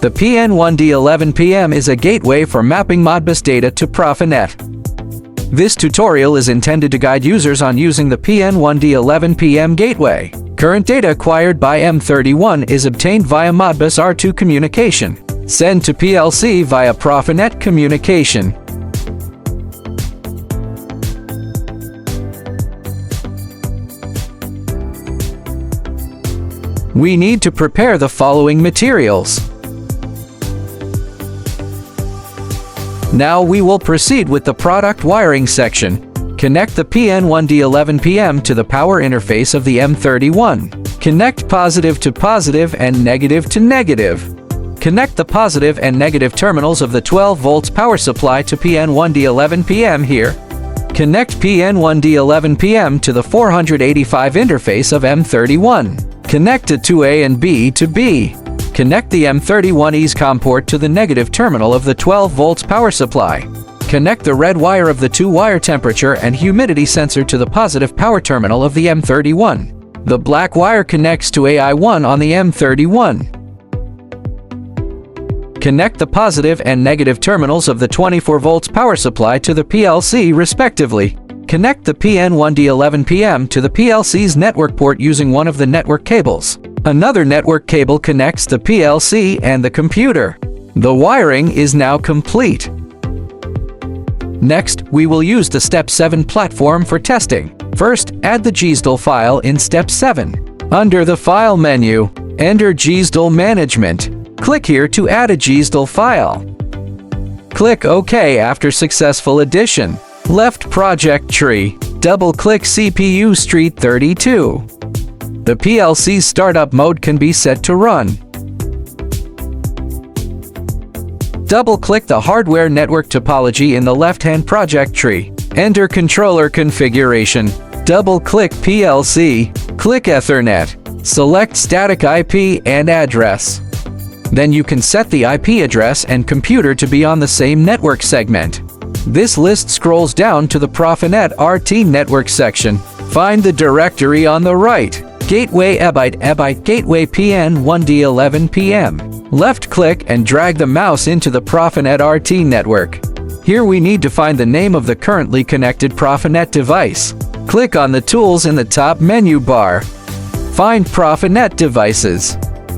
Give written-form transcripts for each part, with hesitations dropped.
The PN1D11PM is a gateway for mapping Modbus data to Profinet. This tutorial is intended to guide users on using the PN1D11PM gateway. Current data acquired by M31 is obtained via Modbus R2 communication. Send to PLC via Profinet communication. We need to prepare the following materials. Now we will proceed with the product wiring section. Connect the PN1D11PM to the power interface of the M31. Connect positive to positive and negative to negative. Connect the positive and negative terminals of the 12 volts power supply to PN1D11PM here. Connect PN1D11PM to the 485 interface of M31. Connect the 2A and B to B. Connect the M31's COM port to the negative terminal of the 12 volts power supply. Connect the red wire of the 2-wire temperature and humidity sensor to the positive power terminal of the M31. The black wire connects to AI1 on the M31. Connect the positive and negative terminals of the 24 volts power supply to the PLC respectively. Connect the PN1D11PM to the PLC's network port using one of the network cables. Another network cable connects the PLC and the computer. The wiring is now complete. Next, we will use the Step 7 platform for testing. First, add the GSDL file in Step 7. Under the File menu, enter GSDL Management. Click here to add a GSDL file. Click OK after successful addition. Left project tree. Double-click CPU Street 32. The PLC's startup mode can be set to run. Double-click the hardware network topology in the left-hand project tree. Enter controller configuration. Double-click PLC. Click Ethernet. Select static IP and address. Then you can set the IP address and computer to be on the same network segment. This list scrolls down to the Profinet RT network section. Find the directory on the right. Gateway EBITE Gateway PN1D11PM. Left-click and drag the mouse into the Profinet RT network. Here we need to find the name of the currently connected Profinet device. Click on the tools in the top menu bar. Find Profinet devices.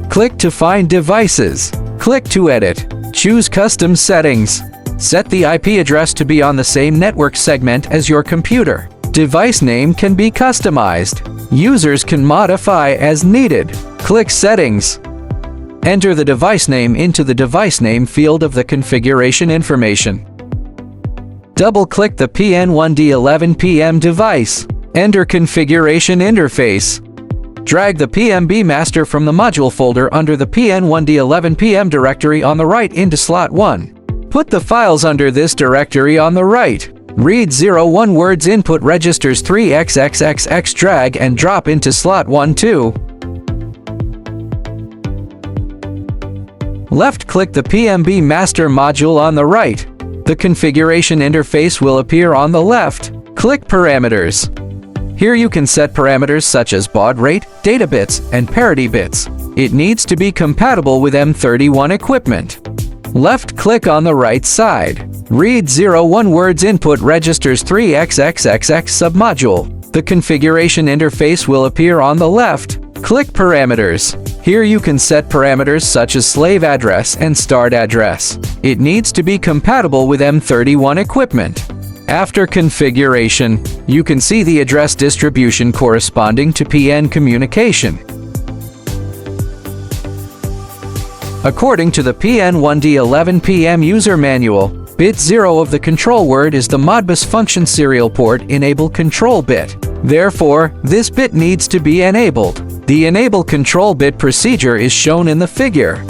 Click to find devices. Click to edit. Choose custom settings. Set the IP address to be on the same network segment as your computer. Device name can be customized. Users can modify as needed. Click Settings. Enter the device name into the device name field of the configuration information. Double-click the PN1D11PM device. Enter Configuration Interface. Drag the PMB master from the module folder under the PN1D11PM directory on the right into slot 1. Put the files under this directory on the right. Read 01 words input registers 3xxxx, drag and drop into slot 1-2. Left-click the PMB master module on the right. The configuration interface will appear on the left. Click Parameters. Here you can set parameters such as baud rate, data bits, and parity bits. It needs to be compatible with M31 equipment. Left-click on the right side. Read 01 words input registers 3xxxx submodule. The configuration interface will appear on the left. Click Parameters. Here you can set parameters such as slave address and start address. It needs to be compatible with M31 equipment. After configuration, you can see the address distribution corresponding to PN communication. According to the PN1D11PM user manual, bit 0 of the control word is the Modbus function serial port enable control bit. Therefore, this bit needs to be enabled. The enable control bit procedure is shown in the figure.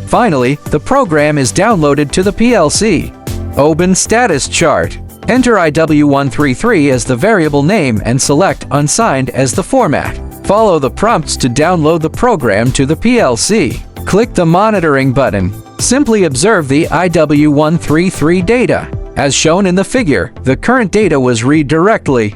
Finally, the program is downloaded to the PLC. Open status chart. Enter IW133 as the variable name and select Unsigned as the format. Follow the prompts to download the program to the PLC. Click the monitoring button. Simply observe the IW133 data. As shown in the figure, the current data was read directly.